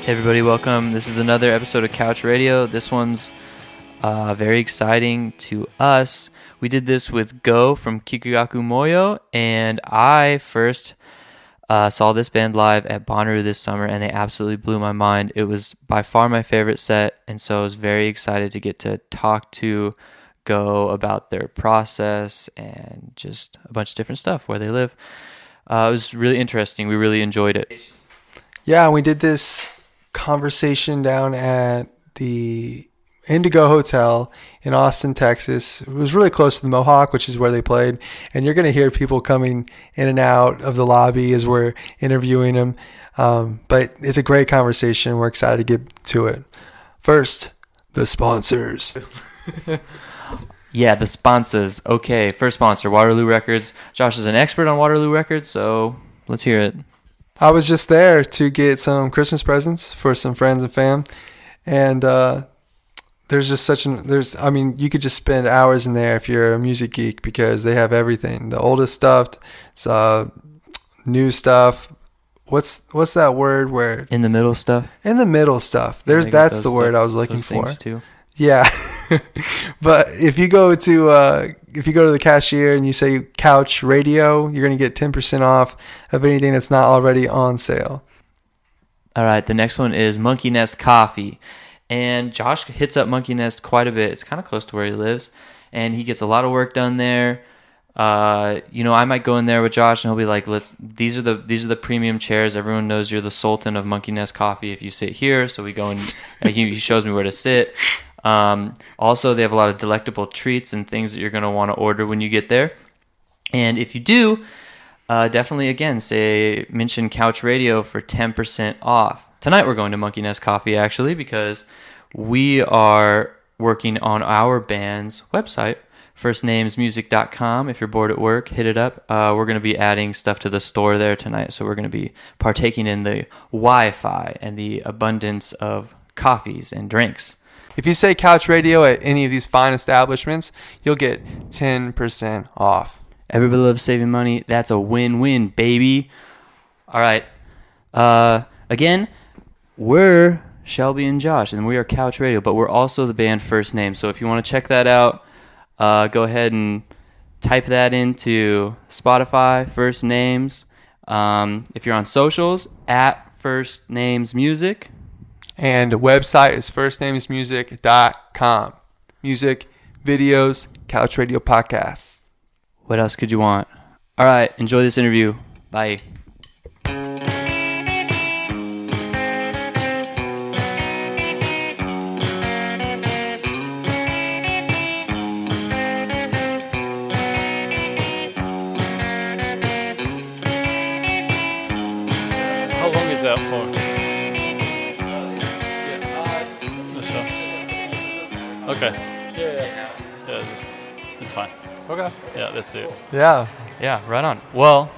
Hey everybody, welcome. This is another episode of Couch Radio. This one's very exciting to us. We did this with Go from Kikagaku Moyo, and I first saw this band live at Bonnaroo this summer, and they absolutely blew my mind. It was by far my favorite set, and so I was very excited to get to talk to Go about their process and just a bunch of different stuff, where they live. It was really interesting. We really enjoyed it. Yeah, we did this conversation down at the Indigo Hotel in Austin, Texas. It was really close to the Mohawk, which is where they played. And you're going to hear people coming in and out of the lobby as we're interviewing them. But it's a great conversation. We're excited to get to it. First, the sponsors. Yeah, the sponsors. Okay, first sponsor, Waterloo Records. Josh is an expert on Waterloo Records, so let's hear it. I was just there to get some Christmas presents for some friends and fam. And there's just you could just spend hours in there if you're a music geek because they have everything. The oldest stuff, new stuff. What's that word where? In the middle stuff? In the middle stuff. That's the word I was looking for. Too. Yeah. But if you go to the cashier and you say Couch Radio, you're going to get 10% off of anything that's not already on sale. All right, the next one is Monkey Nest Coffee. And Josh hits up Monkey Nest quite a bit. It's kind of close to where he lives, and he gets a lot of work done there. I might go in there with Josh and he'll be like, these are the premium chairs. Everyone knows you're the sultan of Monkey Nest Coffee if you sit here. So we go and he shows me where to sit. Also, they have a lot of delectable treats and things that you're going to want to order when you get there. And if you do, definitely, again, mention Couch Radio for 10% off. Tonight we're going to Monkey Nest Coffee, actually, because we are working on our band's website, firstnamesmusic.com. If you're bored at work, hit it up. We're going to be adding stuff to the store there tonight, so we're going to be partaking in the Wi-Fi and the abundance of coffees and drinks. If you say Couch Radio at any of these fine establishments, you'll get 10% off. Everybody loves saving money. That's a win-win, baby. All right. Again, we're Shelby and Josh, and we are Couch Radio, but we're also the band First Name. So if you want to check that out, go ahead and type that into Spotify, First Names. If you're on socials, at First Names Music. And the website is firstnamesmusic.com. Music, videos, Couch Radio podcasts. What else could you want? All right, enjoy this interview. Bye. How long is that for? This one? Okay. Yeah, it's fine. Okay. Yeah, let's do it. Yeah. Yeah, right on. Well,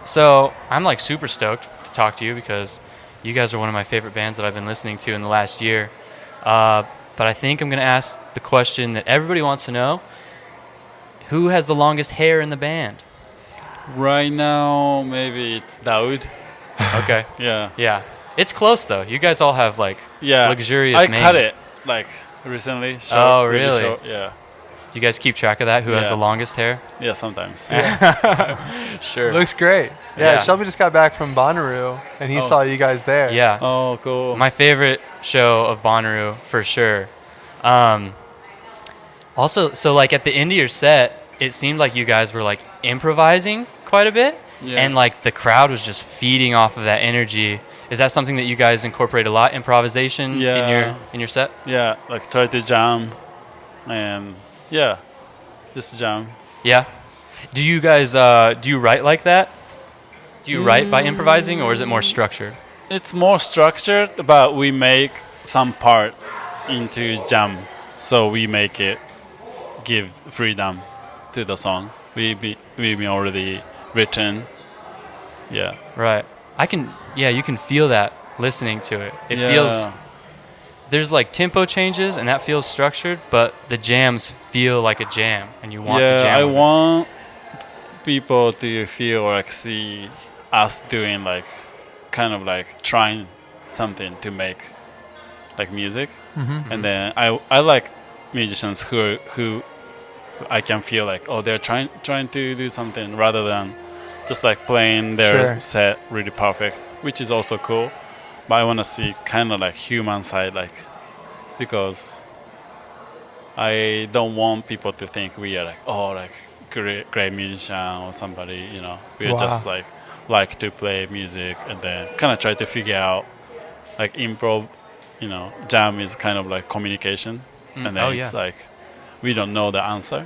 so I'm like super stoked to talk to you because you guys are one of my favorite bands that I've been listening to in the last year. But I think I'm going to ask the question that everybody wants to know. Who has the longest hair in the band? Right now, maybe it's Daoud. Okay. Yeah. Yeah. It's close, though. You guys all have, luxurious I names. cut it, recently. Oh, really? Short, yeah. You guys keep track of that? Who has the longest hair? Yeah, sometimes. Sure. Looks great. Yeah, Shelby just got back from Bonnaroo, and he saw you guys there. Yeah. Oh, cool. My favorite show of Bonnaroo, for sure. Also, so, at the end of your set, it seemed like you guys were, improvising quite a bit. Yeah. And, the crowd was just feeding off of that energy. Is that something that you guys incorporate a lot, improvisation in your set? Yeah, try to jam and, just jam. Yeah. Do you guys, do you write like that? Do you write by improvising, or is it more structured? It's more structured, but we make some part into jam. So we make it give freedom to the song. We've already written. Yeah. Right. You can feel that listening to it. It feels, there's tempo changes and that feels structured, but the jams feel like a jam and you want to jam. I want people to feel see us doing trying something to make like music. Mm-hmm. And then I like musicians who I can feel like, oh, they're trying to do something rather than just like playing their Sure. set really perfect, which is also cool. But I want to see kind of like human side, like, because I don't want people to think we are like, oh, like great musician or somebody, you know. We are Wow. just like to play music and then kind of try to figure out like improv, you know. Jam is kind of like communication, and then Oh, it's yeah. like we don't know the answer.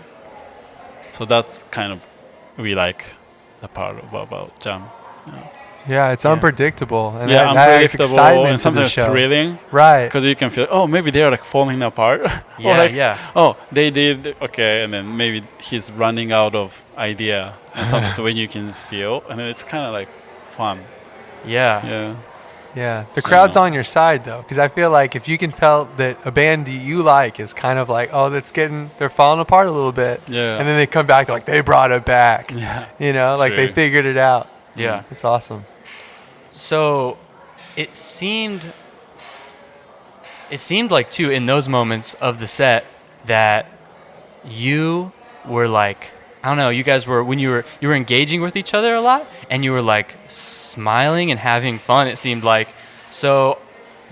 So that's kind of we like the part about jam. Yeah, it's Yeah. unpredictable, and Yeah, that adds unpredictable excitement and to the sometimes show. thrilling Right. because you can feel, oh, maybe they're like falling apart. Or Yeah, like, yeah. oh, they did okay, and then maybe he's running out of idea, and sometimes when you can feel, and then it's kind of like fun. Yeah. Yeah, Yeah, the So- crowd's on your side though, because I feel like if you can tell that a band you like is kind of like, oh, they're falling apart a little bit, yeah, and then they come back, they're like, they brought it back, yeah. you know, like they True. figured it out. Yeah. It's awesome. So it seemed like too in those moments of the set that you were like, I don't know, you guys were when you were engaging with each other a lot and you were like smiling and having fun, it seemed like. So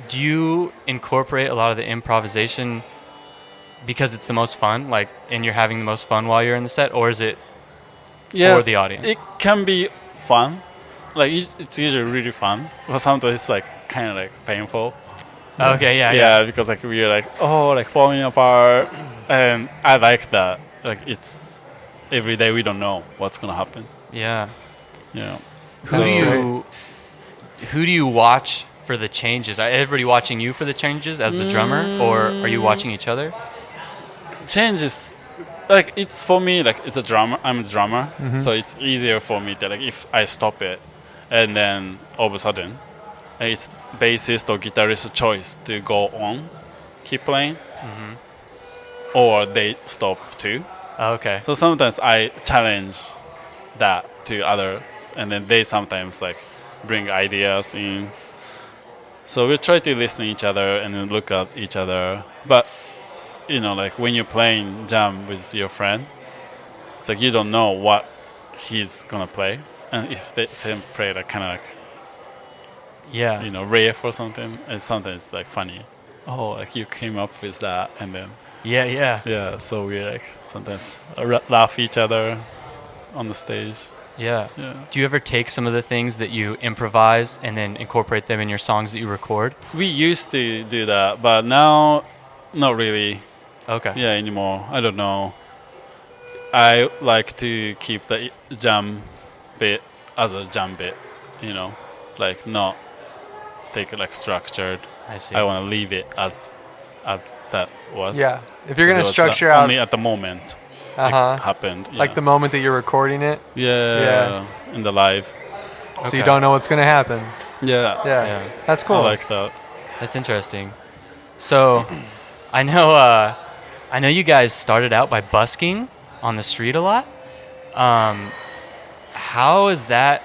do you incorporate a lot of the improvisation because it's the most fun, like, and you're having the most fun while you're in the set, or is it Yes, the audience? It can be fun. Like it's usually really fun, but sometimes it's like kind of like painful. Okay, yeah. Yeah, because like we're like, oh, like falling apart, and I like that. Like it's every day we don't know what's gonna happen. Yeah. Yeah. Who do you watch for the changes? Are everybody watching you for the changes as the drummer, or are you watching each other? changes, like it's for me, like it's a drummer. I'm a drummer, so it's easier for me to like if I stop it, and then all of a sudden, it's bassist or guitarist choice to go on, keep playing, or they stop too. Oh, okay. So sometimes I challenge that to others, and then they sometimes like bring ideas in. So we try to listen to each other and then look at each other. But you know, like when you're playing jam with your friend, it's like you don't know what he's gonna play, and if they same play like kind of like Yeah. you know riff or something, and sometimes it's like funny. Oh, like you came up with that, and then Yeah, yeah. yeah. So we like sometimes laugh each other on the stage. Yeah. Yeah. Do you ever take some of the things that you improvise and then incorporate them in your songs that you record? We used to do that, but now not really. Okay. Yeah, anymore. I don't know. I like to keep the jam bit as a jam bit, you know, like not take it like structured. I see. I want to leave it as that was. Yeah. If you're Because gonna it was structure out, only at the moment it uh-huh, happened. like the moment that you're recording it, yeah, in the live. so you Okay. don't know what's gonna happen. Yeah, Yeah, Yeah. that's cool. I like that. That's interesting. So, I know you guys started out by busking on the street a lot. How is that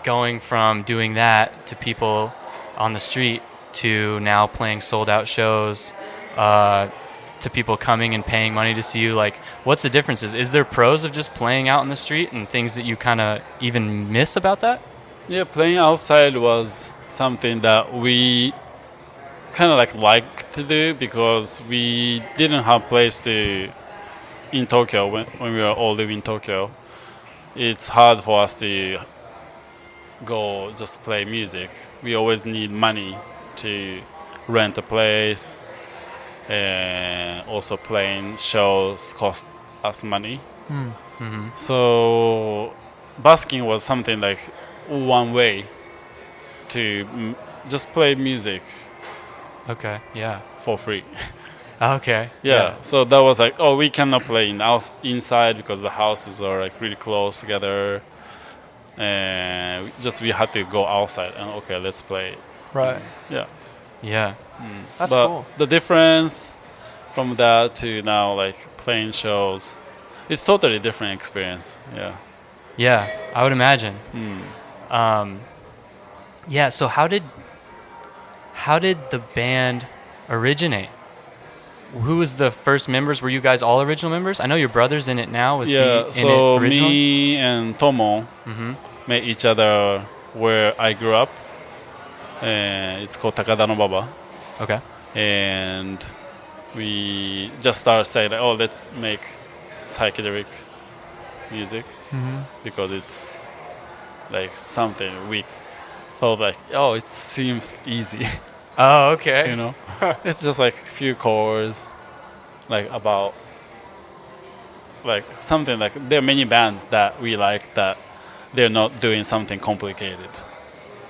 going from doing that to people on the street to now playing sold out shows, to people coming and paying money to see you? Like, what's the differences? Is there pros of just playing out in the street and things that you kind of even miss about that? Yeah, playing outside was something that we kind of like to do because we didn't have place to in Tokyo when we were all living in Tokyo. It's hard for us to go just play music. We always need money to rent a place, and also playing shows cost us money. So busking was something like one way to just play music Okay. Yeah. for free. Okay. Yeah. So that was like, oh, we cannot play inside because the houses are like really close together, and we had to go outside and okay, let's play. Right. Yeah. Yeah. That's but cool. the difference from that to now like playing shows, it's totally different experience. Yeah. Yeah. I would imagine. Mm. Yeah. So how did how did the band originate? Who was the first members? Were you guys all original members? I know your brother's in it now. Was he in so it originally? me and Tomo met each other where I grew up. It's called Takada no Baba. Okay. And we just started saying, like, oh, let's make psychedelic music because it's like something we thought like, oh, it seems easy. Oh, okay. You know, it's just like a few chords, like about like something like there are many bands that we like that they're not doing something complicated,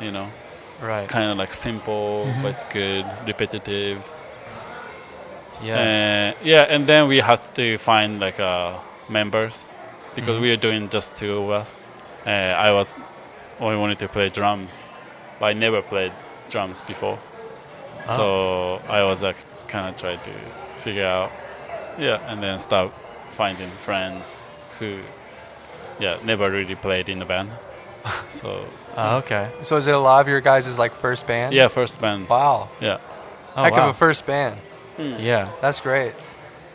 you know, Right. kind of like simple but it's good, repetitive. Yeah. Yeah, and then we had to find like members because we were doing just two of us. I only wanted to play drums, but I never played drums before. So I was like kind of trying to figure out, and then start finding friends who, never really played in the band. So Okay. So is it a lot of your guys' like first band? yeah, first band. Wow. Yeah, Oh, Heck wow. of a first band. Yeah. That's great.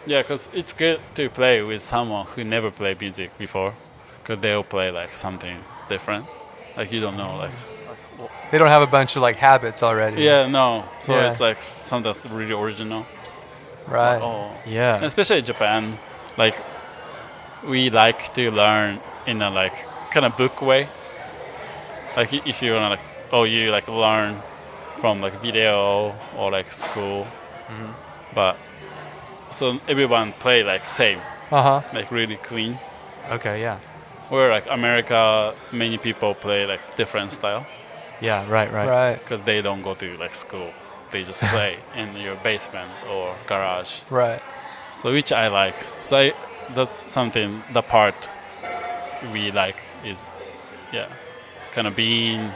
yeah, because it's good to play with someone who never played music before, because they'll play like something different, like you don't know, like. They don't have a bunch of like habits already. Yeah, no. So Yeah. it's like something that's really original. Right. Oh. Yeah. And especially in Japan, like we like to learn in a like kind of book way. Like if you wanna you like learn from like video or like school, but so everyone play like same, like really clean. Okay. Yeah. Where like America, many people play like different style Yeah. Right. Right. because they don't go to like school. They just play in your basement or garage. Right. So which I like. So that's something, the part we like is, kind of being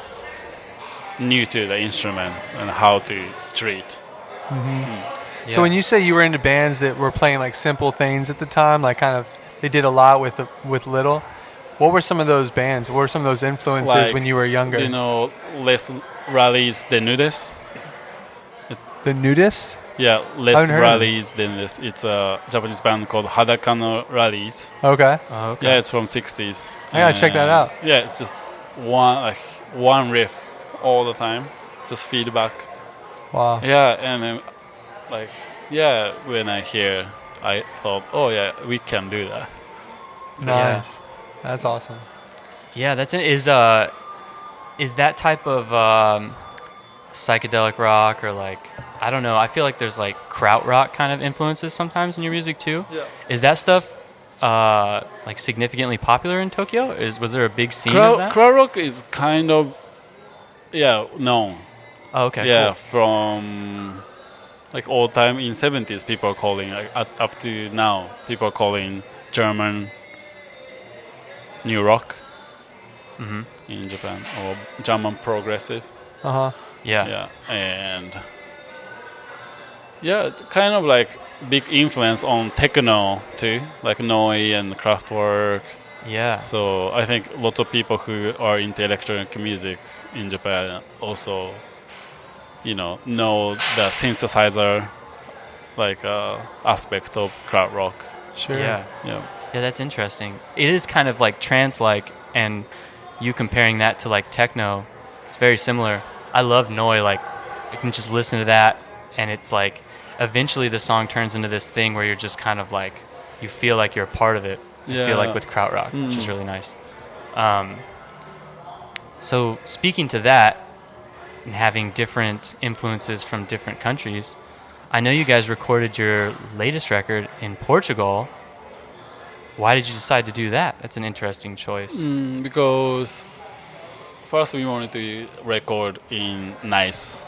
new to the instruments and how to treat. Yeah. So when you say you were into bands that were playing like simple things at the time, like kind of they did a lot with little. What were some of those bands? What were some of those influences Like, when you were younger? You know, Les Rallies the Nudes? The Nudists? Yeah, I Les haven't heard of them. Rallies the Nudes. It's a Japanese band called Hadaka no Rallies. Okay. Oh, okay. Yeah, it's from 60s. I gotta check that out. Yeah, it's just one riff all the time, just feedback. Wow. Yeah, and then when I hear, I thought, oh yeah, we can do that. Nice. That's awesome. Yeah, that's it. Is that type of psychedelic rock or like, I don't know. I feel like there's like krautrock kind of influences sometimes in your music too. Yeah. Is that stuff like significantly popular in Tokyo? Was there a big scene of that? Crowd rock is kind of known. Oh, okay. Yeah, Cool. from like old time in 70s, people are calling like up to now. People are calling German new rock in Japan or German progressive. Yeah. Yeah, and kind of like big influence on techno too, like Noi and Kraftwerk. Yeah. So I think lots of people who are into electronic music in Japan also, know the synthesizer like aspect of krautrock. Sure. Yeah. Yeah. Yeah, that's interesting. It is kind of like trance-like, and you comparing that to like techno, it's very similar. I love Noi. Like, I can just listen to that, and it's like, eventually the song turns into this thing where you're just kind of like, you feel like you're a part of it. I feel like with krautrock, which is really nice. So speaking to that, and having different influences from different countries, I know you guys recorded your latest record in Portugal. Why did you decide to do that? That's an interesting choice. Because first we wanted to record in nice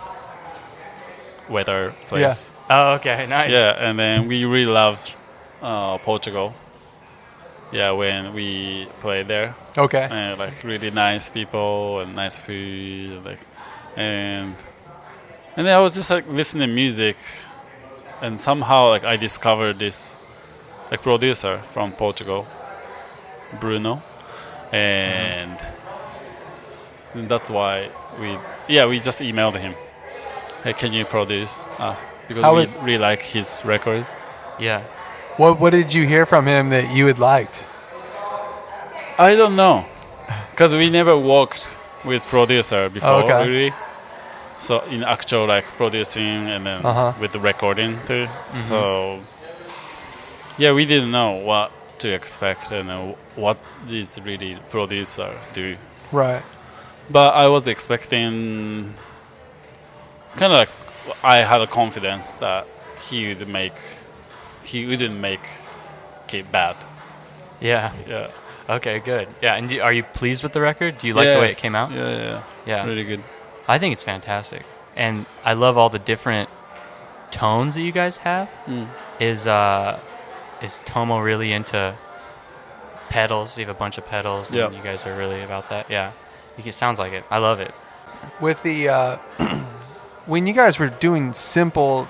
weather place. Oh, okay, nice. Yeah, and then we really loved Portugal. Yeah, when we played there, Okay. and like really nice people and nice food, and then I was just like listening to music, and somehow like I discovered this like producer from Portugal, Bruno, and that's why we just emailed him. hey, can you produce us? Because How we was- really like his records. Yeah. What did you hear from him that you had liked? I don't know, because we never worked with producer before, okay. really. So in actual like producing and then with the recording too. So yeah, we didn't know what to expect and what these really producer do. Right. But I was expecting kind of like I had a confidence that he wouldn't make it bad. Yeah. Yeah. Okay, good. Yeah, and are you pleased with the record? Do you like the way it came out? Yeah. Yeah. Really good. I think it's fantastic. And I love all the different tones that you guys have. Is Tomo really into pedals? You have a bunch of pedals and Yeah. you guys are really about that. Yeah. It sounds like it. I love it. With the when you guys were doing simple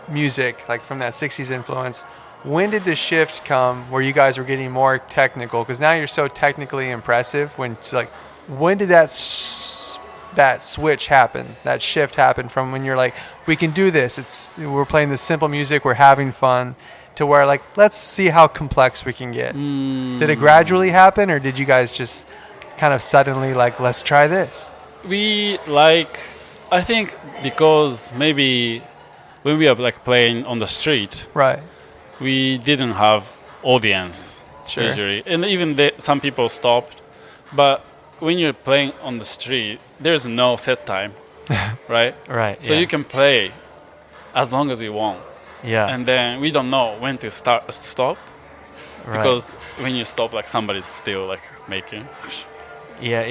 music, like from that 60s influence, when did the shift come where you guys were getting more technical? Because now you're so technically impressive. When did that switch happen? That shift happen from when you're like, we can do this. We're playing this simple music. We're having fun. To where like, let's see how complex we can get. Did it gradually happen, or did you guys just kind of suddenly like, let's try this? We like, I think because maybe when we are like playing on the street, Right. we didn't have audience usually, and even some people stopped. But when you're playing on the street, there's no set time, right? Right. So you can play as long as you want, Yeah. and then we don't know when to stop, right. because when you stop, like somebody's still like making, Yeah.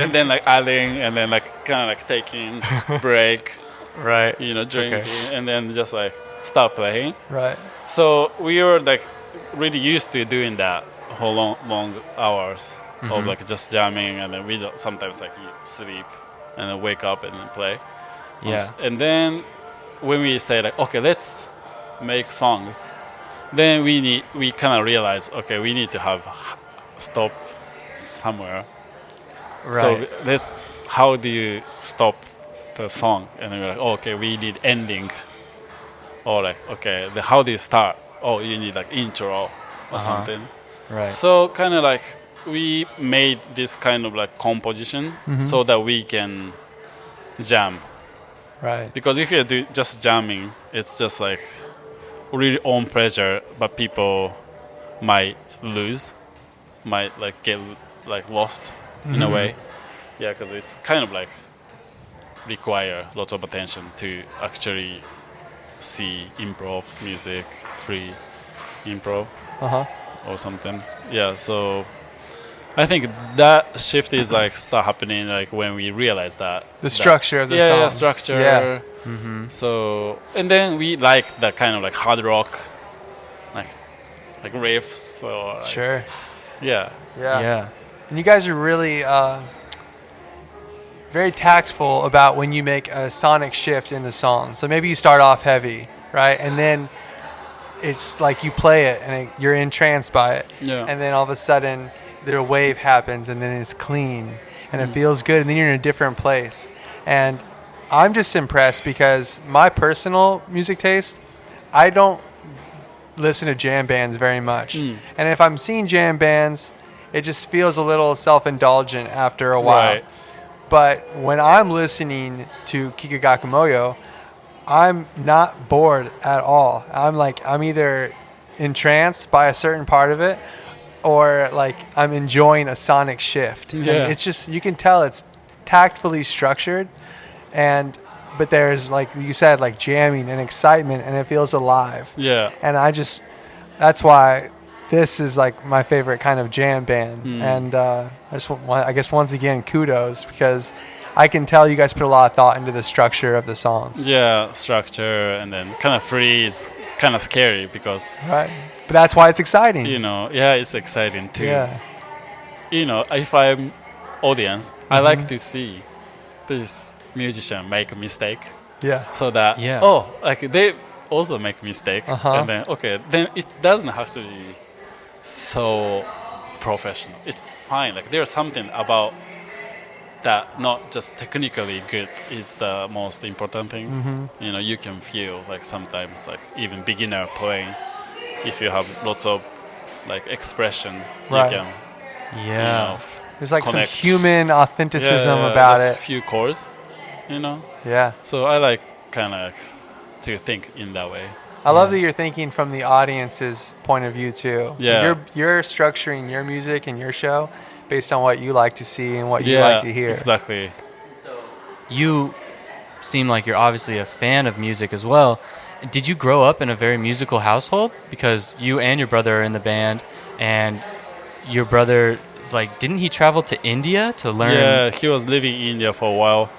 and then like adding, and then like kind of like taking break, right. drinking, Okay. and then just like stop playing. Right. So we were like really used to doing that whole long hours of like just jamming, and then we sometimes like sleep and then wake up and then play. Yeah. And then when we say like, okay, let's make songs, then we kind of realize, okay, we need to have stop somewhere. Right. So how do you stop the song? And then we're like, oh, okay, we need ending. Or like, okay, how do you start? Oh, you need like intro or something. Right. So kind of like we made this kind of like composition so that we can jam. Right. Because if you're just jamming, it's just like really on pressure, but people might like get like lost in a way. Yeah, because it's kind of like require lots of attention to actually see improv music, free improv or something. Yeah, so I think that shift is like start happening like when we realize that The structure of the song. yeah, structure. Yeah. So and then we like that kind of like hard rock, like riffs or like, Sure. yeah. Yeah. And you guys are really very tactful about when you make a sonic shift in the song. So maybe you start off heavy, right? And then it's like you play it and you're entranced by it. Yeah. And then all of a sudden a wave happens and then it's clean and it feels good and then you're in a different place. And I'm just impressed because my personal music taste, I don't listen to jam bands very much. And if I'm seeing jam bands, it just feels a little self-indulgent after a while. Right. But when I'm listening to Kikagaku Moyo, I'm not bored at all. I'm either entranced by a certain part of it or like I'm enjoying a sonic shift. Yeah. And it's just, you can tell it's tactfully structured but there's, like you said, like jamming and excitement and it feels alive. Yeah. And that's why this is like my favorite kind of jam band. And I guess once again, kudos, because I can tell you guys put a lot of thought into the structure of the songs. Yeah, structure, and then kind of free is kind of scary because Right. But that's why it's exciting. it's exciting too. Yeah. If I'm audience, I like to see this musician make a mistake Yeah. so that like they also make mistake, and then it doesn't have to be so professional. It's fine. Like there's something about that not just technically good is the most important thing. Mm-hmm. You know, you can feel like sometimes like even beginner playing, if you have lots of like expression, Right. you can Yeah. There's like connect. some human authenticism about just it. few chords, you know. Yeah. So I like kind of to think in that way. I love that you're thinking from the audience's point of view too. Yeah. You're structuring your music and your show based on what you like to see and what you like to hear. Exactly. You seem like you're obviously a fan of music as well. Did you grow up in a very musical household? Because you and your brother are in the band, and your brother is like, didn't he travel to India to learn? Yeah, he was living in India for a while.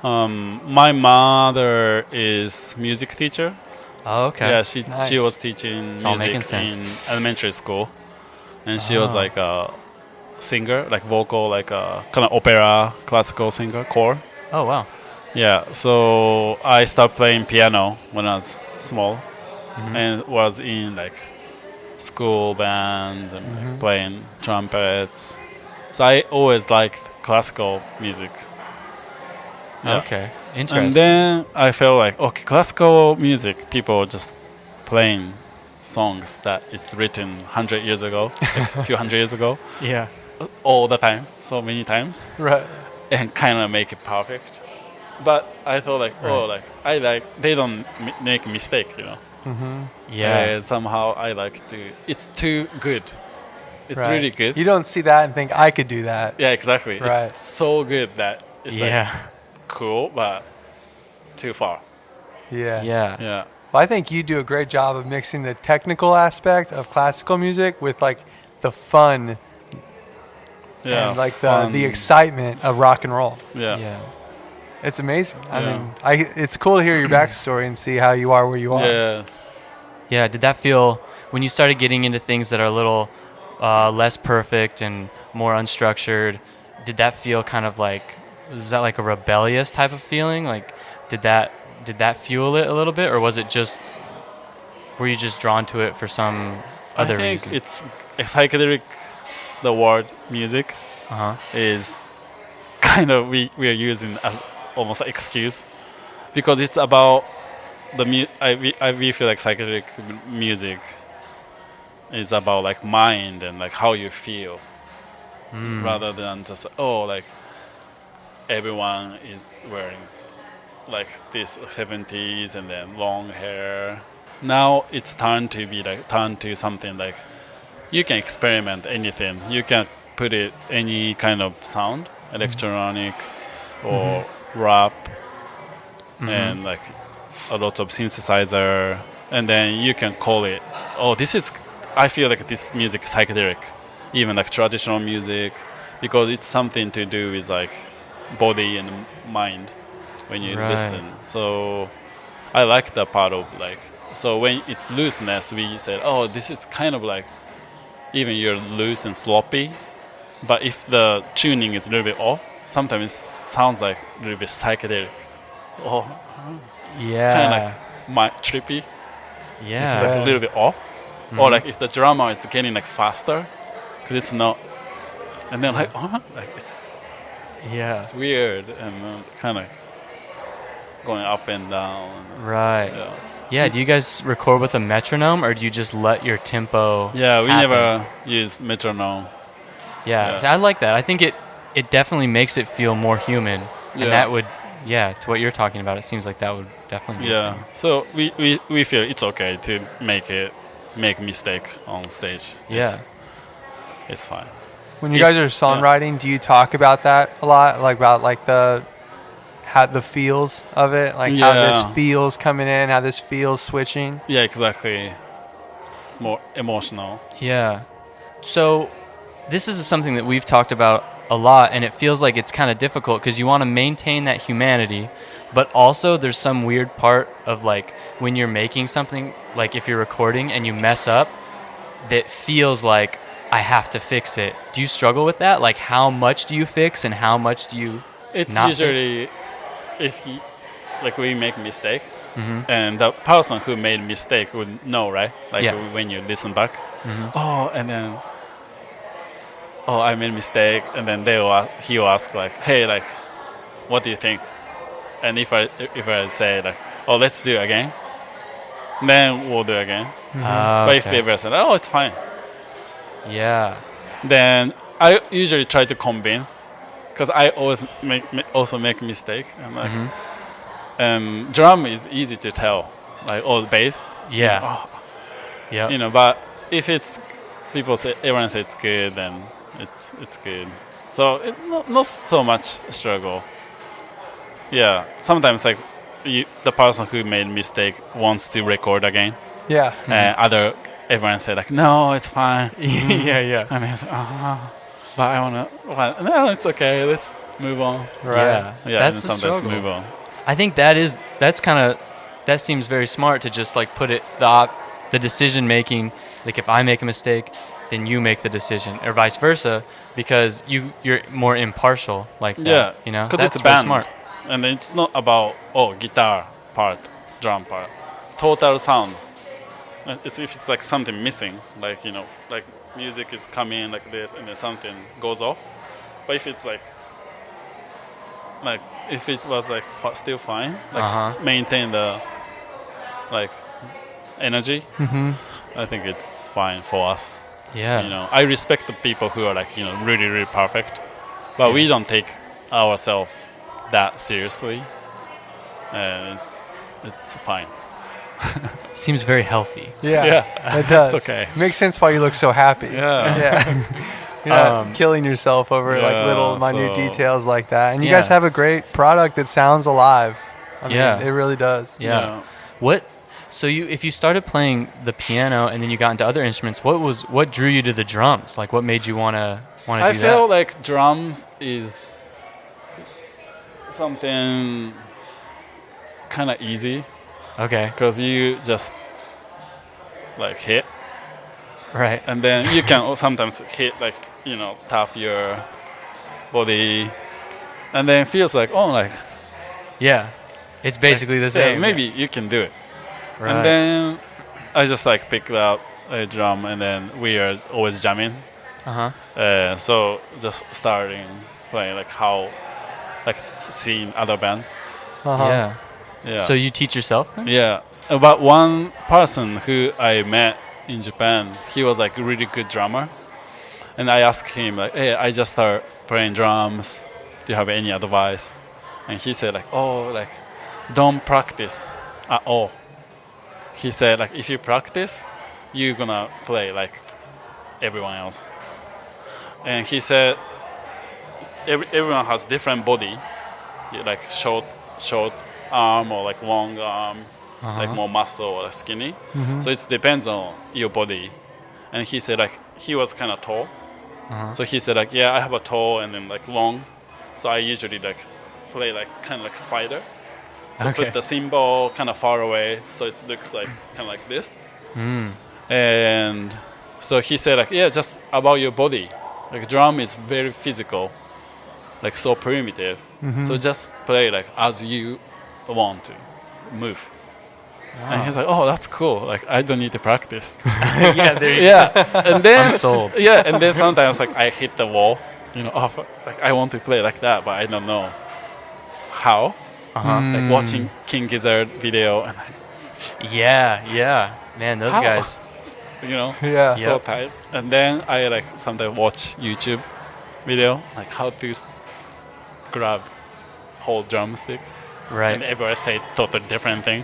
My mother is music teacher. Oh, okay. Yeah, she Nice. was teaching It's all making music sense. in elementary school, and she was like a singer, like vocal, like a kind of opera, classical singer, core. Oh, wow. Yeah, so I started playing piano when I was small, and was in like school bands and like, playing trumpets. So I always liked classical music. Yeah. Okay. Interesting. And then I felt like, okay, classical music, people just playing songs that it's written 100 years ago, a few hundred years ago, yeah. all the time, so many times, Right. and kind of make it perfect. But I thought like, oh, like I like they don't make a mistake, you know. Yeah. And somehow I like to. It's too good. It's Right. really good. You don't see that and think I could do that. Yeah, exactly. Right. It's so good that it's like Yeah. cool, but too far. Yeah. Yeah. Yeah. Well, I think you do a great job of mixing the technical aspect of classical music with like the fun Yeah. and like fun. the excitement of rock and roll. Yeah. Yeah. It's amazing. I Yeah. mean, it's cool to hear your backstory and see how you are where you are. Yeah. Yeah. Did that feel when you started getting into things that are a little less perfect and more unstructured? Did that feel kind of like, was that like a rebellious type of feeling? Like, did that fuel it a little bit, or was it just, were you just drawn to it for some other I think reason? it's psychedelic. The word music Uh huh. is kind of we are using as almost an excuse because it's about the we feel like psychedelic music is about like mind and like how you feel rather than just like everyone is wearing like this 70s and then long hair. Now it's turned to something like you can experiment anything. You can put it any kind of sound, electronics or rap, and like a lot of synthesizer, and then you can call it. Oh, this is. I feel like this music is psychedelic, even like traditional music, because it's something to do with like body and mind when you Right. listen. So I like the part of like. So when it's looseness, we said, oh, this is kind of like. Even you're loose and sloppy, but if the tuning is a little bit off, sometimes it sounds like a little bit psychedelic. Oh, Yeah. kind of like trippy. Yeah. It's like a little bit off. Or like if the drama is getting like faster, because it's not. And then like, like Yeah. it's weird and kind of going up and down. Right. Yeah. Yeah. Do you guys record with a metronome, or do you just let your tempo? Yeah, we happen? never use metronome. Yeah. Yeah. So I like that. I think it definitely makes it feel more human, and Yeah. that would, to what you're talking about, it seems like that would definitely. Be Yeah. So we feel it's okay to make mistake on stage. Yeah. It's fine. When you If- guys are songwriting, do you talk about that a lot? Like about like the feels of it, like how this Yeah. feels coming in, how this feels switching. Yeah, exactly. It's more emotional. Yeah. So this is something that we've talked about a lot, and it feels like it's kind of difficult because you want to maintain that humanity, but also there's some weird part of like when you're making something, like if you're recording and you mess up, that feels like I have to fix it. Do you struggle with that? Like how much do you fix and how much do you It's not fix? usually if like we make mistake, Mm-hmm. and the person who made mistake would know, right? Like Yeah. when you listen back. Oh, and then oh, I made a mistake, and then he will ask like, hey, like, what do you think? And if I say like, oh, let's do it again, then we'll do it again. But if Okay. ever said, oh, it's fine, Yeah. then I usually try to convince, because I always make mistake. And like, drum is easy to tell, like all the bass. Yeah. Oh, Yeah. but if it's everyone say it's good, then it's good. So not so much struggle. Yeah, sometimes like the person who made mistake wants to record again, Yeah. and everyone say like, no, it's fine. Yeah. And it's but I wanna. Well, no, it's okay. Let's move on. Right. Yeah, That's and the sometimes struggle. move on. I think that seems very smart to just like put it the decision making, like if I make a mistake, then you make the decision, or vice versa, because you're more impartial like that. Yeah, You know, because that's it's a very band, smart. and it's not about guitar part, drum part, total sound. If it's like something missing, like like music is coming like this, and then something goes off. But if it's like if it was like still fine, like maintain the like energy, I think it's fine for us. Yeah. I respect the people who are like really really perfect, but we don't take ourselves that seriously, and it's fine. Seems very healthy. Yeah. It does. It's okay. Makes sense why you look so happy. Yeah. Yeah. You're not killing yourself over like little Yeah, minute so- details like that. And you Yeah. guys have a great product that sounds alive. I mean, Yeah. it really does. Yeah. So if you started playing the piano and then you got into other instruments, what drew you to the drums? Like what made you want to I do feel that? like drums is something kind of easy, Okay. because you just like hit, Right. and then you can sometimes hit like tap your body, and then it feels like Yeah. It's basically the same. maybe you can do it. Right. And then I just like picked up a drum, and then we are always jamming. So just starting playing like how seeing other bands. Yeah. Yeah. So you teach yourself? then? Yeah. But one person who I met in Japan, he was like a really good drummer. And I asked him like, hey, I just started playing drums. Do you have any advice? And he said like, oh, like don't practice at all. He said like, if you practice, you're gonna play like everyone else. And he said everyone has different body, like short arm or like long arm, like more muscle or like skinny. So it depends on your body. And he said like he was kind of tall. So he said like, yeah, I have a tall and then like long. So I usually like play like kind of like spider. So Okay. put the cymbal kind of far away, so it looks like kind of like this. And so he said like, yeah, just about your body. Like drum is very physical, like so primitive. So just play like as you want to move. And he's like, oh, that's cool. Like I don't need to practice. Yeah. There you Yeah, and then I'm sold. Yeah, and then sometimes like I hit the wall. Like I want to play like that, but I don't know how. Like watching King Gizzard video, and Yeah. Man, those How? guys. Yeah. so Yep. tight. And then I like sometimes watch YouTube video, like how to grab whole drumstick, and Right. everybody say totally different thing,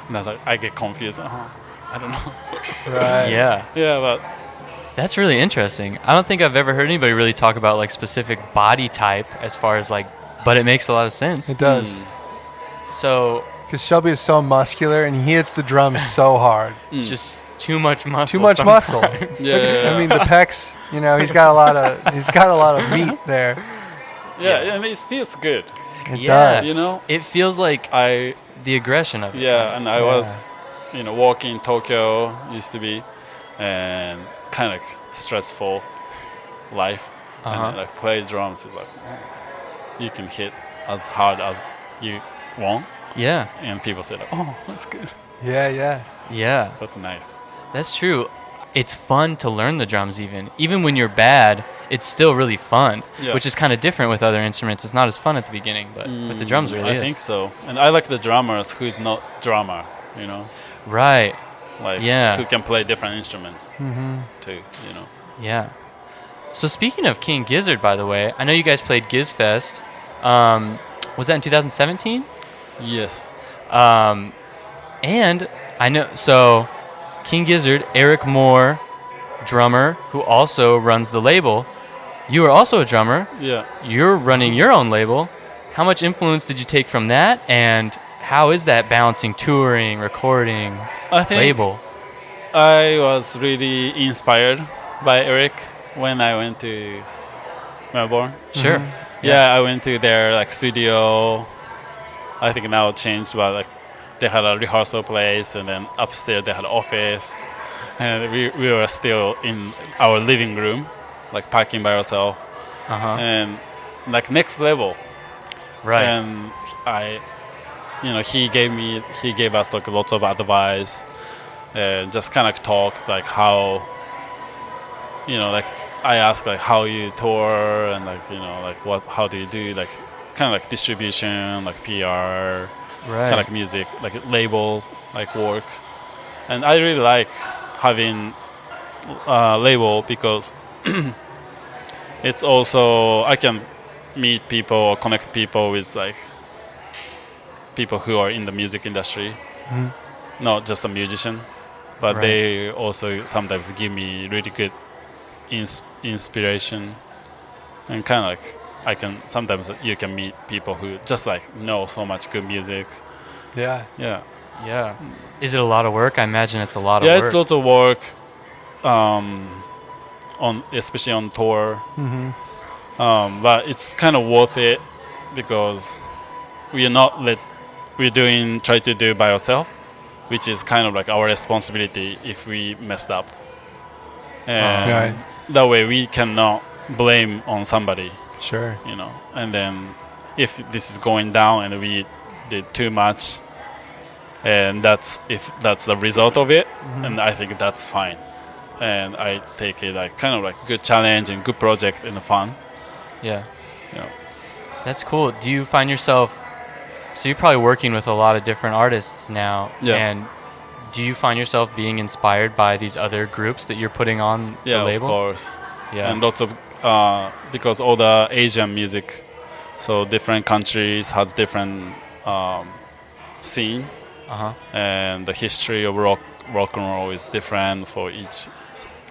and I was like, I get confused. I don't know. Right. Yeah. Yeah, but That's really interesting. I don't think I've ever heard anybody really talk about like specific body type as far as like, but it makes a lot of sense. It does. So Because Shelby is so muscular and he hits the drums so hard. just too much muscle. Too much muscle. sometimes. yeah, I mean, the pecs. He's got a lot of meat there. yeah, and it feels good. It Yes. does. It feels like the aggression of it. Yeah, and I was, walking in Tokyo used to be, and kind of like stressful life, and like play drums is like you can hit as hard as you want, Yeah. and people say like, oh, that's good, Yeah. that's nice. That's true. It's fun to learn the drums even when you're bad. it's still really fun, Yeah. which is kind of different with other instruments. It's not as fun at the beginning, but with the drums, it really I is. think so. And I like the drummers who is not drummer, you know, Right. like Yeah. who can play different instruments too, you know. Yeah. So speaking of King Gizzard, by the way, I know you guys played GizFest. Was that in 2017? Yes. And I know, so King Gizzard, Eric Moore, drummer, who also runs the label. You are also a drummer. Yeah. You're running your own label. How much influence did you take from that? And how is that balancing touring, recording, I think label? I was really inspired by Eric when I went to Melbourne. Sure. Yeah, I went to their like studio. I think now it changed, but like they had a rehearsal place, and then upstairs they had an office, and we were still in our living room, like packing by ourselves, and like next level. Right. And he gave us like lots of advice, and just kind of talked like how, like I asked like how you tour and like like how do you do like kind of like distribution, like PR, Right. kind of like music, like labels, like work. And I really like having a label because it's also I can meet people or connect people with like people who are in the music industry, not just a musician, but Right. they also sometimes give me really good inspiration, and kind of like sometimes you can meet people who just like know so much good music. Yeah. Yeah. Yeah. Is it a lot of work? I imagine it's a lot of Yeah, work. it's lots of work, especially on tour. But it's kind of worth it because we're try to do it by ourselves, which is kind of like our responsibility if we messed up. And Right. that way we cannot blame on somebody, Sure. And then if this is going down and we did too much, and if that's the result of it, and I think that's fine. And I take it like kind of like good challenge and good project and fun. Yeah. Yeah. That's cool. Do you find yourself, so you're probably working with a lot of different artists now, Yeah. and do you find yourself being inspired by these other groups that you're putting on the Yeah, label? of course. Yeah. And lots of because all the Asian music, so different countries has different scene, and the history of rock and roll is different for each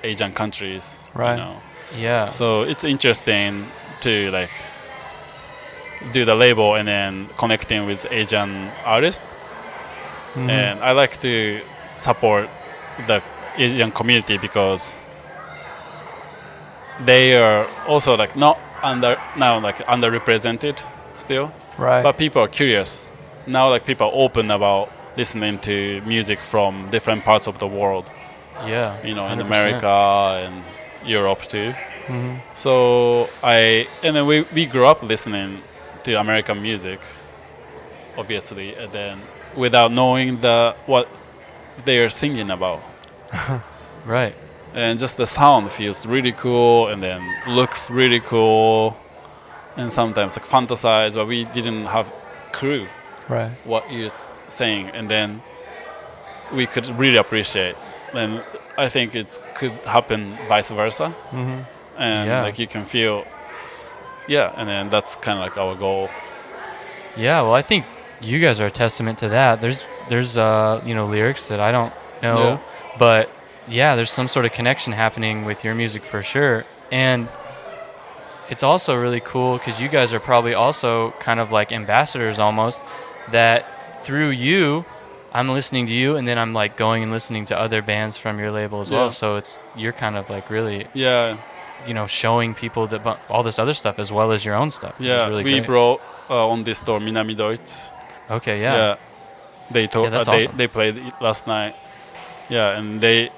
Asian countries. Right. Yeah. So it's interesting to like do the label and then connecting with Asian artists, and I like to support the Asian community because they are also like not underrepresented still, Right. but people are curious now. Like people are open about listening to music from different parts of the world. Yeah. In 100%. America and Europe too. So then we grew up listening to American music, obviously, and then without knowing what they are singing about. Right. And just the sound feels really cool, and then looks really cool, and sometimes like fantasize, but we didn't have clue Right. what you're saying, and then we could really appreciate. And I think it could happen vice versa, and Yeah. like you can feel, and then that's kind of like our goal. Yeah. Well, I think you guys are a testament to that. There's lyrics that I don't know, but yeah, there's some sort of connection happening with your music for sure. And it's also really cool because you guys are probably also kind of like ambassadors almost, that through you, I'm listening to you, and then I'm like going and listening to other bands from your label as well. So you're kind of like really, showing people that all this other stuff as well as your own stuff. which is really We great. brought on this tour Minami Deutsch. Okay, yeah. They told that's awesome. they played it last night. And they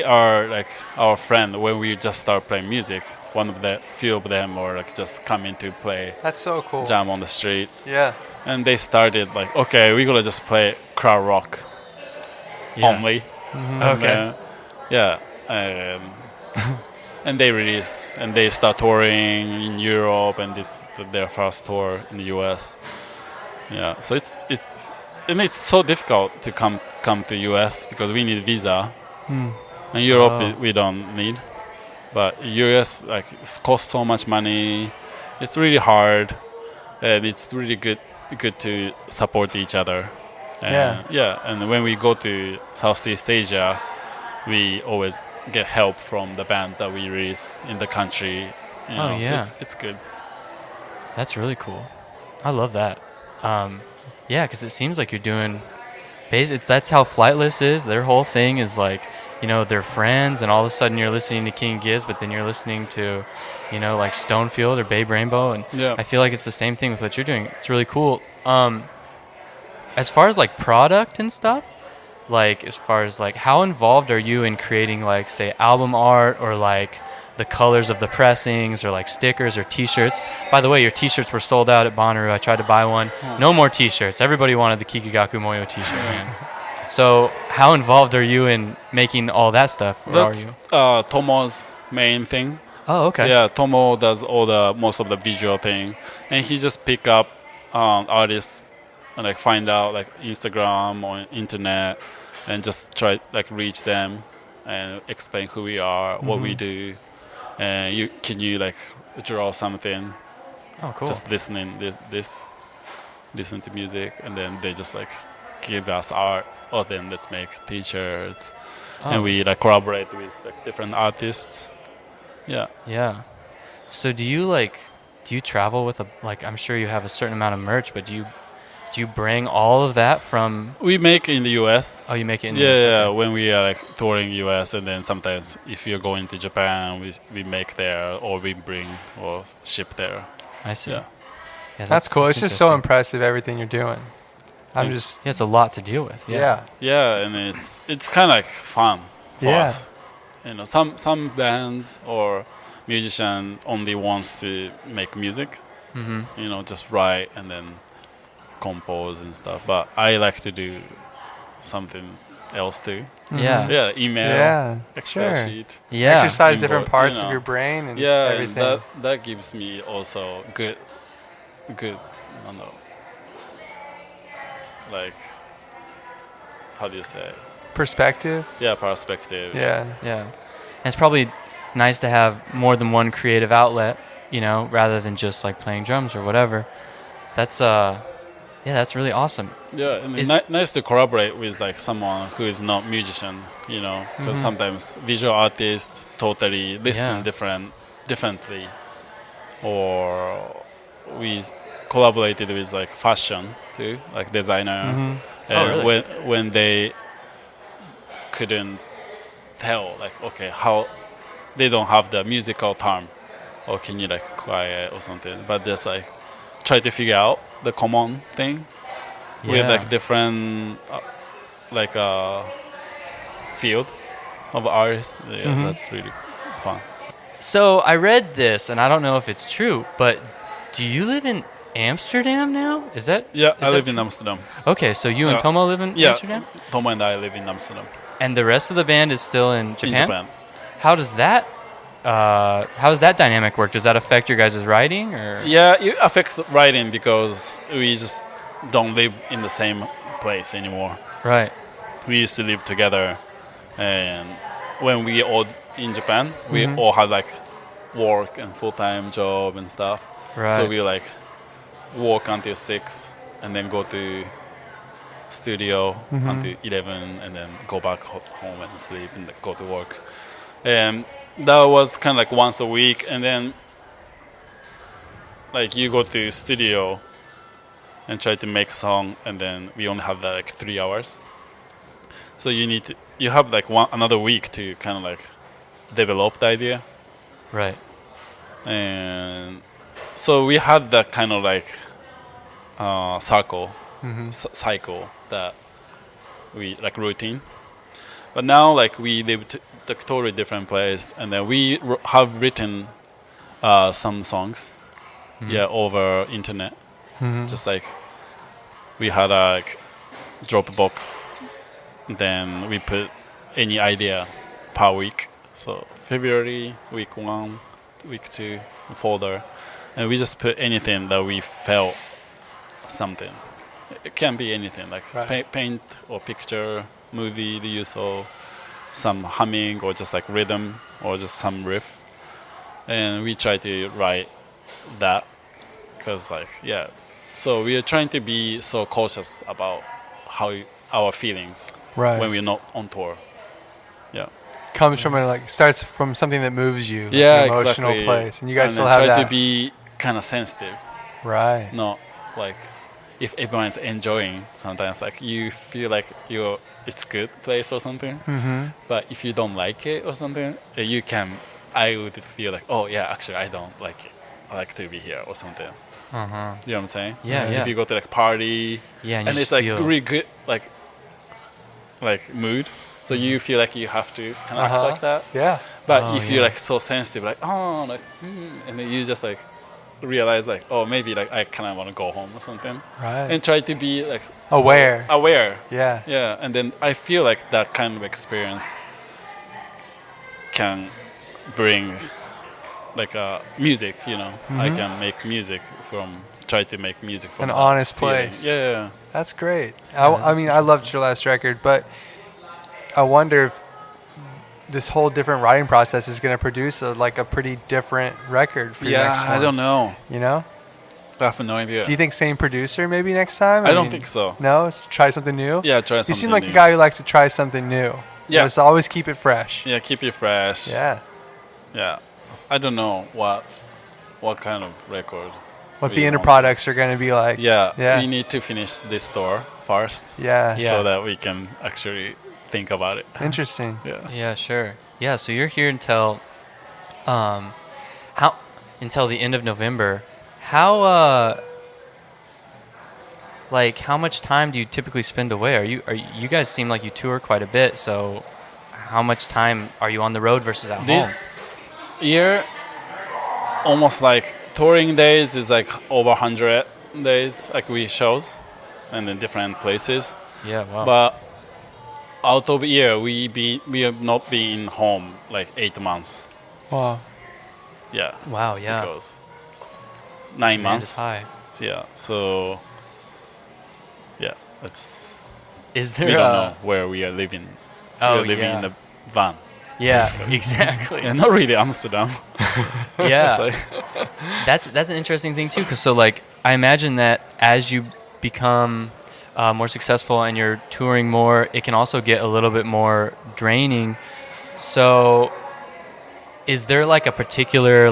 are like our friend when we just start playing music. One of the few of them are like just coming to play That's so cool. jam on the street. Yeah. And they started like, okay, we're gonna just play crowd rock Yeah. only. Okay. And and they release and they start touring in Europe, and this their first tour in the US. Yeah, so it's so difficult to come to US because we need visa. In Europe we don't need, but US like it costs so much money. It's really hard, and it's really good to support each other. And and when we go to Southeast Asia, we always get help from the band that we release in the country. So it's good. That's really cool. I love that. Because it seems like you're doing. That's how Flightless is. Their whole thing is like, they're friends, and all of a sudden you're listening to King Gibbs, but then you're listening to, like Stonefield or Babe Rainbow, and I feel like it's the same thing with what you're doing. It's really cool. As far as like product and stuff, like as far as like how involved are you in creating like say album art or like the colors of the pressings or like stickers or t-shirts? By the way, your t-shirts were sold out at Bonnaroo. I tried to buy one. No more t-shirts. Everybody wanted the Kikagaku Moyo t-shirt, man. So how involved are you in making all that stuff? That's Tomo's main thing. Oh, okay. So, yeah, Tomo does most of the visual thing, and he just pick up artists and like find out like Instagram or internet, and just try like reach them and explain who we are, what we do, and can you like draw something? Oh, cool. Just listen to music, and then they just like give us art. Or then let's make t-shirts, and we like collaborate with like different artists. Yeah. Yeah. So do you travel with I'm sure you have a certain amount of merch, but do you bring all of that from? We make in the U.S. Oh, you make it in the US? US? Yeah. When we are like touring U.S., and then sometimes if you're going to Japan, we make there, or we bring or ship there. I see. Yeah. That's cool. It's just so impressive, everything you're doing. It's a lot to deal with. Yeah. Yeah, and it's kind of like fun for us. Some bands or musician only wants to make music. Just write and then compose and stuff. But I like to do something else too. Yeah. Email, Excel sheet. Yeah. Exercise different parts of your brain and everything. And that gives me also good. I don't know. Like, how do you say it? Perspective. Yeah, perspective. Yeah. And it's probably nice to have more than one creative outlet, rather than just like playing drums or whatever. That's that's really awesome. Yeah, and it's nice to collaborate with like someone who is not musician, because sometimes visual artists totally listen differently, or we collaborated with like fashion too, like designer, and really? when they couldn't tell like how they don't have the musical term, or can you like quiet or something, but just like try to figure out the common thing with like different field of artists. That's really fun. So I read this, and I don't know if it's true, but do you live in Amsterdam now? Is that? Yeah, I live true? in Amsterdam. Okay, so you and Tomo live in Amsterdam? Tomo and I live in Amsterdam. And the rest of the band is still in Japan? In Japan. How does that dynamic work? Does that affect your guys' writing? Or? Yeah, it affects writing because we just don't live in the same place anymore. Right. We used to live together, and when we all in Japan, we all had like work and full-time job and stuff. Right. So we like work until 6 and then go to studio until 11 and then go back home and sleep and go to work. And that was kind of like once a week, and then like you go to studio and try to make song, and then we only have like 3 hours. So you have like another week to kind of like develop the idea. Right. And so we had that kind of like cycle that we like routine. But now like we live a totally different place, and then we have written some songs over internet. Just like we had a like Dropbox, then we put any idea per week. So February, week 1, week 2 folder, and we just put anything that we felt something. It can be anything like Right. paint or picture, movie that you saw, some humming or just like rhythm or just some riff, and we try to write that because like yeah, so we are trying to be so cautious about our feelings Right. when we're not on tour. Yeah. Comes from starts from something that moves you, like Yeah, an emotional exactly. place, and you guys and still then have try that. to be kind of sensitive, Right. not like if everyone's enjoying. Sometimes like you feel like it's good place or something, Mm-hmm. but if you don't like it or something, you can. I would feel like, oh yeah, actually I don't like it. I like to be here or something. Uh huh. You know what I'm saying? Yeah, Right. yeah. If you go to like party, Yeah, and and you it's just like feel- really good like mood, so you feel like you have to kind of act like that. Yeah. But Oh, if you're yeah. like so sensitive, like and then you just like realize like, oh, maybe like I kind of want to go home or something, Right. and try to be like Aware. aware. Yeah. Yeah, and then I feel like that kind of experience can bring like music. You know, I can make music try to make music from An that honest feeling. place. Yeah. That's great. that's I mean, I loved your last record, but I wonder if this whole different writing process is going to produce a pretty different record for your next one. I don't know. You know? I have no idea. Do you think same producer maybe next time? I don't mean, think so. No? Try something new? Yeah, try something You seem like new. a guy who likes to try something new. Yeah. Just always keep it fresh. Yeah, keep it fresh. Yeah. Yeah. I don't know what kind of record. What we the end want. products are going to be like. Yeah, Yeah. we need to finish this tour first Yeah. Yeah. so that we can actually think about it. Interesting. Yeah. Yeah, sure. Yeah, so you're here until until the end of November. How how much time do you typically spend away? You guys seem like you tour quite a bit, so how much time are you on the road versus at home? This year, almost like touring days is like over 100 days, like we shows and in different places. Yeah, wow. But out of year, we have not been home like 8 months. Wow. Yeah. Wow, yeah. Because 9 Demand is months. high. Yeah. So yeah, it's Is there we don't know where we are living. Oh, we are living yeah. in a van. Yeah, exactly. Yeah, not really Amsterdam. Yeah. Just like, That's an interesting thing too, because I imagine that as you become more successful and you're touring more, it can also get a little bit more draining. So, is there like a particular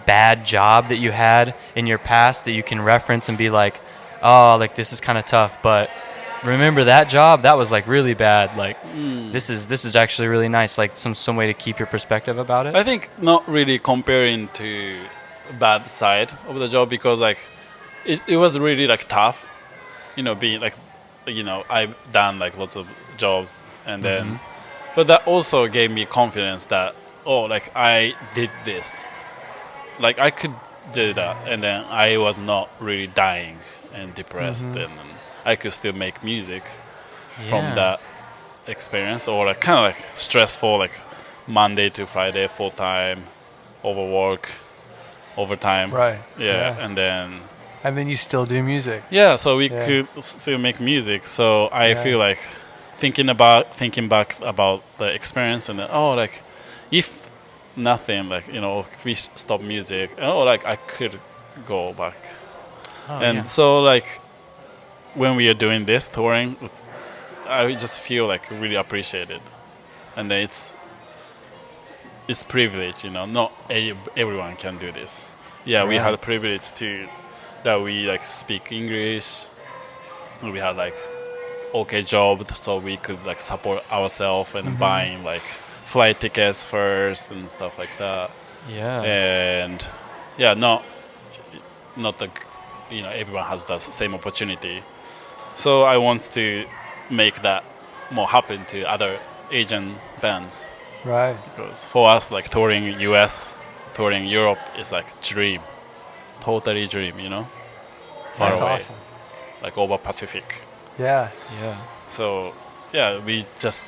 bad job that you had in your past that you can reference and be like, oh, this is kind of tough, but remember that job? That was really bad. This is actually really nice. Some way to keep your perspective about it. I think not really comparing to bad side of the job because it was really tough, being I've done lots of jobs and then, but that also gave me confidence that I did this, I could do that, and then I was not really dying and depressed, and I could still make music from Yeah. that experience, or kind of stressful Monday to Friday full time, overwork, overtime. Right. Yeah, and then And then you still do music. yeah, so we Yeah. could still make music. So I Yeah. feel thinking back about the experience, and then if nothing if we stop music, I could go back. Oh, And yeah. so when we are doing this touring, I just feel really appreciated, and then it's privilege, not everyone can do this. Yeah, we Right. had a privilege that we speak English. We had okay job, so we could support ourselves and buying flight tickets first and stuff like that. Yeah. And yeah, not everyone has the same opportunity. So I want to make that more happen to other Asian bands, Right. because for us touring US, touring Europe is dream, totally dream, far That's away, awesome. over Pacific. Yeah. Yeah. So yeah, we just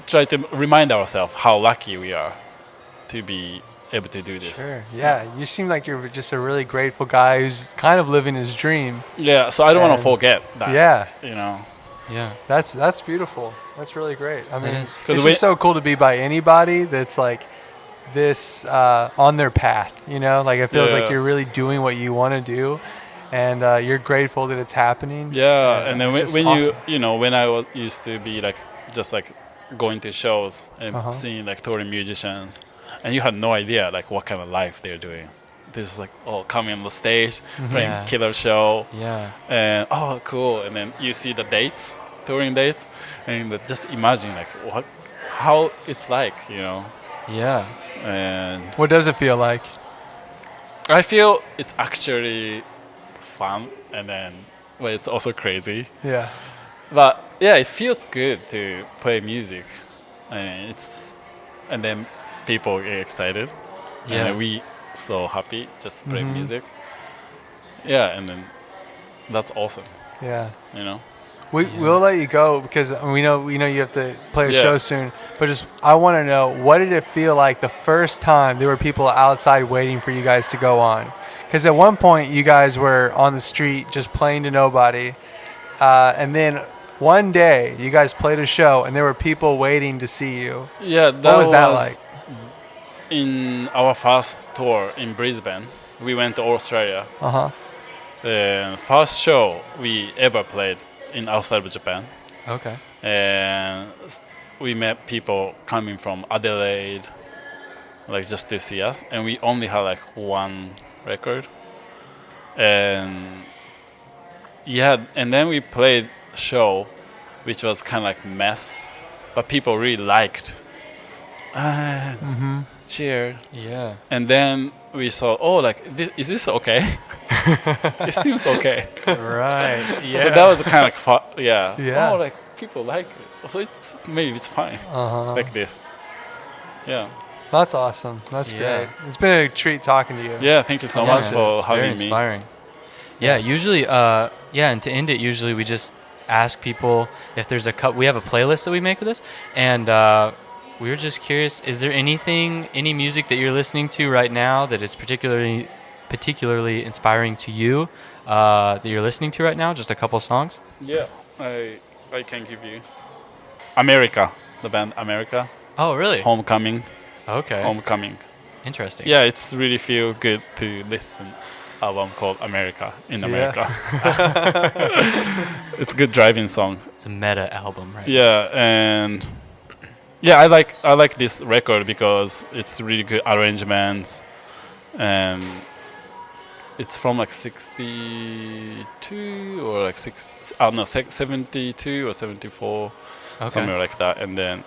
try to remind ourselves how lucky we are to be able to do this. Sure. Yeah. You seem like you're just a really grateful guy who's kind of living his dream. Yeah, so I don't want And- to forget that. Yeah. You know. Yeah. That's beautiful. That's really great. I mean, is. it's just so cool to be by anybody that's like this on their path. You know, like it feels like Yeah. you're really doing what you want to do, and you're grateful that it's happening. Yeah, and then it's when, just when awesome. you know, when I was used to be like just like going to shows and Uh-huh. seeing like touring musicians, and you had no idea like what kind of life they're doing. This is like coming on the stage, playing Yeah. killer show, Yeah. and cool, and then you see the dates, touring dates, and just imagine like how it's like, you know, Yeah. and What does it feel like? I feel it's actually fun, and then but it's also crazy. Yeah. But yeah, it feels good to play music. I mean, and then people get excited. Yeah. And then we so happy just play Mhm. music. Yeah, and then that's awesome, Yeah. you know. We'll let you go because we know you have to play a Yeah. show soon. But I want to know, what did it feel like the first time there were people outside waiting for you guys to go on? Because at one point you guys were on the street just playing to nobody, and then one day you guys played a show and there were people waiting to see you. Yeah, What was that like? In our first tour in Brisbane. We went to Australia. Uh huh. The first show we ever played in outside of Japan. Okay. And we met people coming from Adelaide, like just to see us, and we only had like one record, and and then we played a show which was kind of like mess, but people really liked. Cheer. Yeah. And then we saw, is this okay? It seems okay. Right. Yeah. So that was kind of fun. Yeah. Yeah. Oh, like people like it. So maybe it's fine. Uh-huh. Like this. Yeah. That's awesome. That's Yeah. great. It's been a treat talking to you. Yeah. Thank you so Yeah. much for It's very having me. inspiring. Yeah. Usually, and to end it, usually we just ask people if there's we have a playlist that we make with this, and we were just curious: is there any music that you're listening to right now that is particularly inspiring to you that you're listening to right now? Just a couple songs. Yeah. I can give you America, the band America. Oh, really? Homecoming. Okay. Homecoming. Interesting. Yeah, it's really feel good to listen. Album called America in America. It's a good driving song. It's a meta album, right? Yeah, and yeah, I like this record because it's really good arrangements, and it's from like 62 or like 72 or 74, Okay. somewhere like that. And then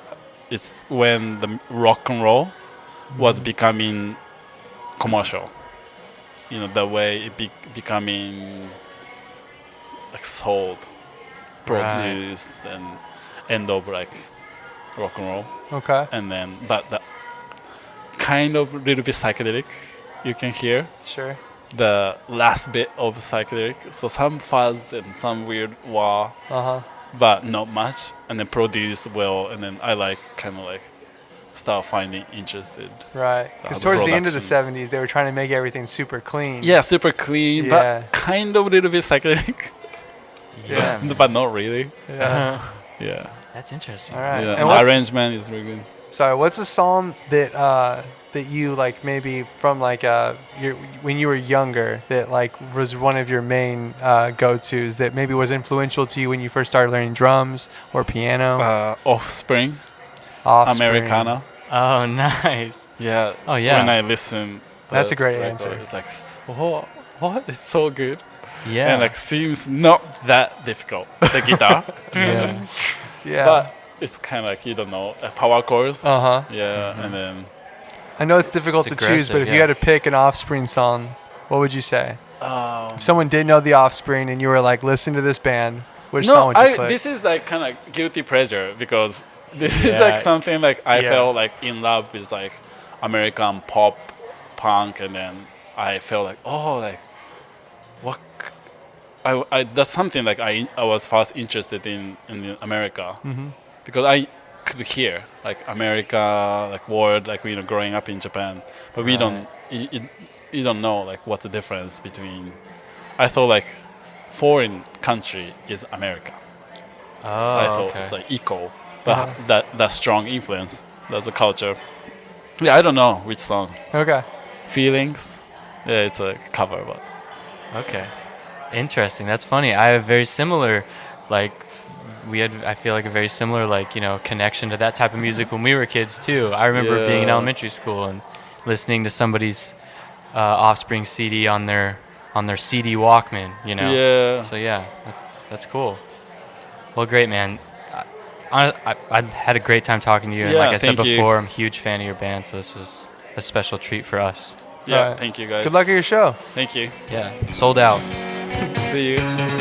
it's when the rock and roll was becoming commercial. You know, the way it becoming like sold, produced, and end of like rock and roll. Okay. And then, but the kind of little bit psychedelic, you can hear Sure. the last bit of psychedelic. So some fuzz and some weird wah, Uh-huh. but not much. And then produced well. And then I kind of start finding interested. Right. Because the towards the end of the production. 70s, they were trying to make everything super clean. Yeah, super clean, Yeah. but kind of a little bit psychedelic, Yeah. but not really. Yeah. Yeah. That's interesting. All right. Yeah. And And the what's, arrangement is really good. sorry, what's a song that you like maybe from like when you were younger that like was one of your main go-tos that maybe was influential to you when you first started learning drums or piano? Offspring, Offspring. Americana. Oh, nice. Yeah. Oh, yeah. When I listen, That's the a great record, answer. It's like, what? It's so good. Yeah. And seems not that difficult. The guitar. yeah. Yeah. But it's kind of you don't know, power chords. Uh-huh. Yeah. And then I know it's difficult It's to choose, but aggressive, if you yeah. had to pick an Offspring song, what would you say? If someone did know the Offspring and you were like, listen to this band, which song would you click? This is kind of guilty pleasure because this is Yeah. something I Yeah. felt in love with American pop, punk, and then I felt what that's something I was first interested in America because I could hear like America, like word, like growing up in Japan, but we don't. You don't know like what's the difference between. I thought like foreign country is America. Oh, I thought okay. it's like equal, but that strong influence. That's a culture. Yeah, I don't know which song. Okay. Feelings. Yeah, it's a cover, but Okay. Interesting. That's funny. I have very similar, like, I feel like a very similar, like, connection to that type of music when we were kids, too. I remember being in Yeah. elementary school and listening to somebody's Offspring CD on their CD Walkman, Yeah. So, yeah, that's cool. Well, great, man. I had a great time talking to you. And Yeah, like I said thank you. before, I'm a huge fan of your band, so this was a special treat for us. Yeah, Right. thank you guys. Good luck at your show. Thank you. Yeah, sold out. See you.